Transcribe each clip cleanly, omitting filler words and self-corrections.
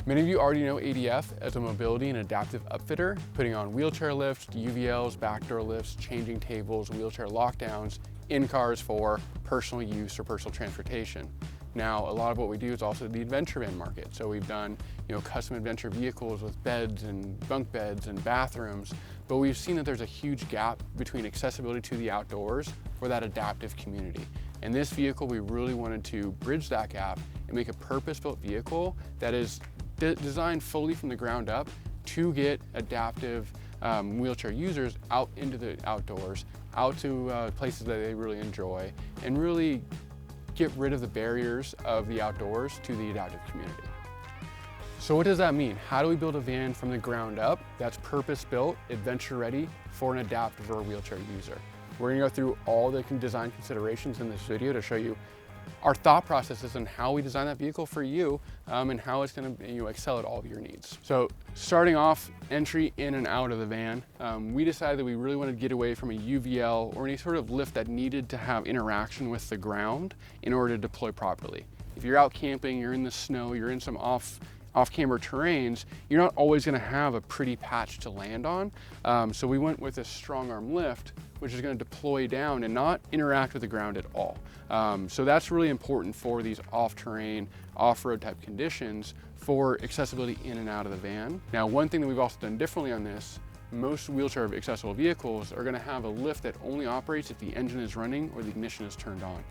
Many of you already know ADF as a mobility and adaptive upfitter, putting on wheelchair lifts, UVLs, backdoor lifts, changing tables, wheelchair lockdowns in cars for personal use or personal transportation. Now, a lot of what we do is also the adventure van market. So we've done, custom adventure vehicles with beds and bunk beds and bathrooms, but we've seen that there's a huge gap between accessibility to the outdoors for that adaptive community. And this vehicle, we really wanted to bridge that gap and make a purpose-built vehicle that is designed fully from the ground up to get adaptive wheelchair users out into the outdoors, out to places that they really enjoy, and really get rid of the barriers of the outdoors to the adaptive community. So what does that mean? How do we build a van from the ground up that's purpose-built, adventure-ready for an adaptive or a wheelchair user? We're gonna go through all the design considerations in this video to show you our thought processes and how we design that vehicle for you and how it's going to excel at all of your needs. So starting off, entry in and out of the van, we decided that we really wanted to get away from a UVL or any sort of lift that needed to have interaction with the ground in order to deploy properly. If you're out camping, you're in the snow, you're in some off-camber terrains, you're not always going to have a pretty patch to land on. So we went with a strong arm lift, which is going to deploy down and not interact with the ground at all. So that's really important for these off-terrain, off-road type conditions for accessibility in and out of the van. Now, one thing that we've also done differently on this, most wheelchair accessible vehicles are going to have a lift that only operates if the engine is running or the ignition is turned on.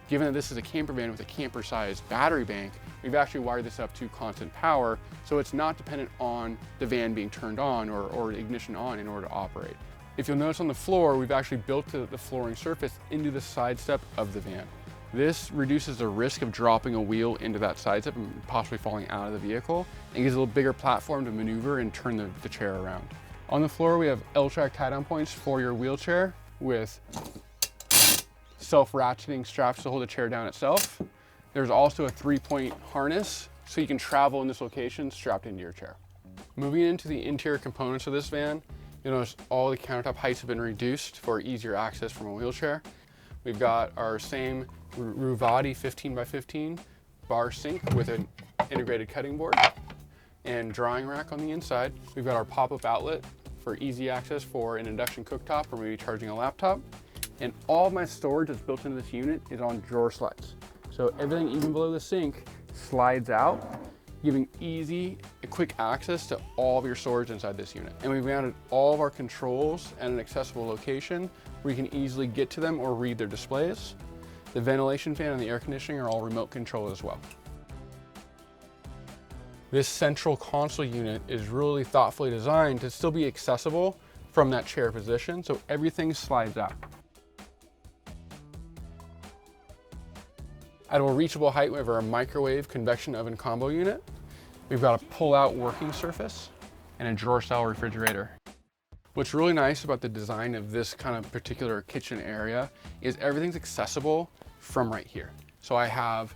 Given that this is a camper van with a camper-sized battery bank, we've actually wired this up to constant power, so it's not dependent on the van being turned on or ignition on in order to operate. If you'll notice on the floor, we've actually built the flooring surface into the side step of the van. This reduces the risk of dropping a wheel into that side step and possibly falling out of the vehicle, and gives a little bigger platform to maneuver and turn the chair around. On the floor, we have L-track tie-down points for your wheelchair with self-ratcheting straps to hold the chair down itself. There's also a 3-point harness, so you can travel in this location strapped into your chair. Moving into the interior components of this van, you'll notice all the countertop heights have been reduced for easier access from a wheelchair. We've got our same Ruvati 15x15 bar sink with an integrated cutting board and drying rack on the inside. We've got our pop-up outlet for easy access for an induction cooktop or maybe charging a laptop. And all of my storage that's built into this unit is on drawer slides. So everything even below the sink slides out, giving easy and quick access to all of your storage inside this unit. And we've mounted all of our controls at an accessible location where you can easily get to them or read their displays. The ventilation fan and the air conditioning are all remote controlled as well. This central console unit is really thoughtfully designed to still be accessible from that chair position, so everything slides out. At a reachable height, we have our microwave convection oven combo unit. We've got a pull-out working surface and a drawer-style refrigerator. What's really nice about the design of this kind of particular kitchen area is everything's accessible from right here. So I have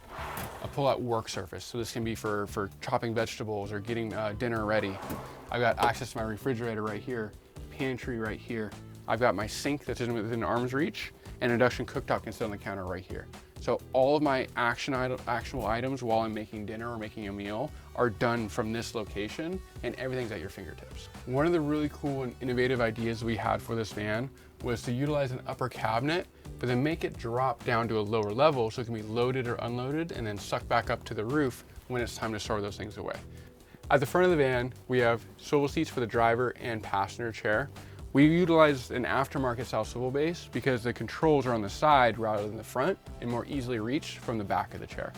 a pull-out work surface. So this can be for chopping vegetables or getting dinner ready. I've got access to my refrigerator right here, pantry right here. I've got my sink that's within arm's reach, and induction cooktop can sit on the counter right here. So all of my actionable items while I'm making dinner or making a meal are done from this location, and everything's at your fingertips. One of the really cool and innovative ideas we had for this van was to utilize an upper cabinet, but then make it drop down to a lower level so it can be loaded or unloaded and then sucked back up to the roof when it's time to store those things away. At the front of the van, we have swivel seats for the driver and passenger chair. We utilized an aftermarket style swivel base because the controls are on the side rather than the front and more easily reached from the back of the chair.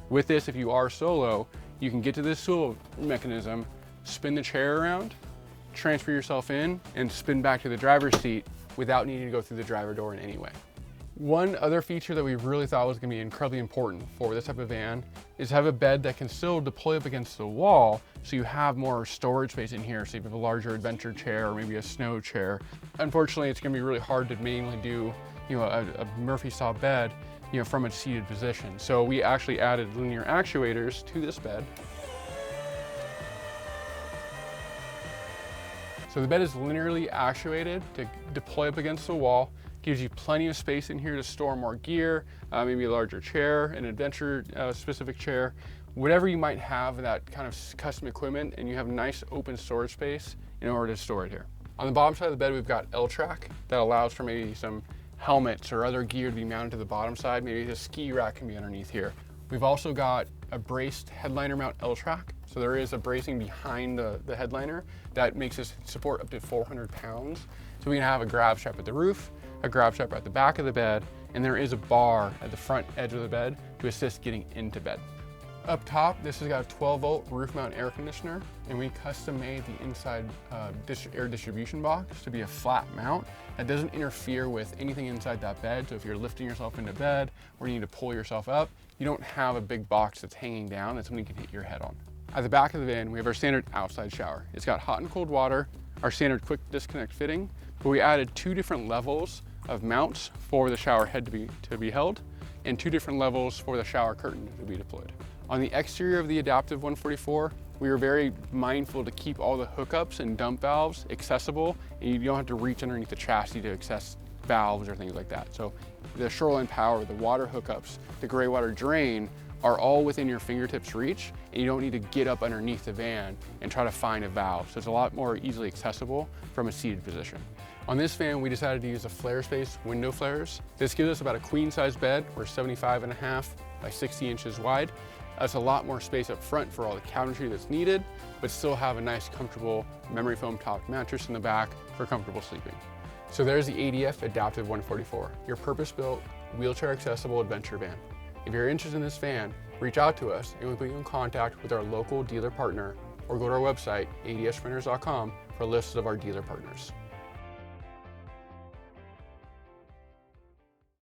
With this, if you are solo, you can get to this swivel mechanism, spin the chair around, transfer yourself in, and spin back to the driver's seat without needing to go through the driver door in any way. One other feature that we really thought was going to be incredibly important for this type of van is to have a bed that can still deploy up against the wall, so you have more storage space in here. So you have a larger adventure chair or maybe a snow chair. Unfortunately, it's going to be really hard to manually do, a Murphy-style bed, from a seated position. So we actually added linear actuators to this bed. So the bed is linearly actuated to deploy up against the wall. Gives you plenty of space in here to store more gear, maybe a larger chair, an adventure specific chair, whatever you might have in that kind of custom equipment, and you have nice open storage space in order to store it here. On the bottom side of the bed, we've got L-track that allows for maybe some helmets or other gear to be mounted to the bottom side. Maybe a ski rack can be underneath here. We've also got a braced headliner mount L-track. So there is a bracing behind the headliner that makes us support up to 400 pounds. So we can have a grab strap at the roof, a grab strap at the back of the bed, and there is a bar at the front edge of the bed to assist getting into bed. Up top, this has got a 12-volt roof mount air conditioner, and we custom made the inside air distribution box to be a flat mount that doesn't interfere with anything inside that bed. So if you're lifting yourself into bed or you need to pull yourself up, you don't have a big box that's hanging down that somebody can hit your head on. At the back of the van, we have our standard outside shower. It's got hot and cold water, our standard quick disconnect fitting, but we added 2 different levels of mounts for the shower head to be held, and 2 different levels for the shower curtain to be deployed. On the exterior of the Adaptive 144, we were very mindful to keep all the hookups and dump valves accessible, and you don't have to reach underneath the chassis to access valves or things like that. So the shoreline power, the water hookups, the gray water drain are all within your fingertips reach, and you don't need to get up underneath the van and try to find a valve. So it's a lot more easily accessible from a seated position. On this van, we decided to use the flare space window flares. This gives us about a queen size bed. We're 75.5 by 60 inches wide. That's a lot more space up front for all the cabinetry that's needed, but still have a nice, comfortable memory foam topped mattress in the back for comfortable sleeping. So there's the ADF Adaptive 144, your purpose-built, wheelchair accessible adventure van. If you're interested in this van, reach out to us and we'll put you in contact with our local dealer partner, or go to our website, adfsprinters.com, for a list of our dealer partners.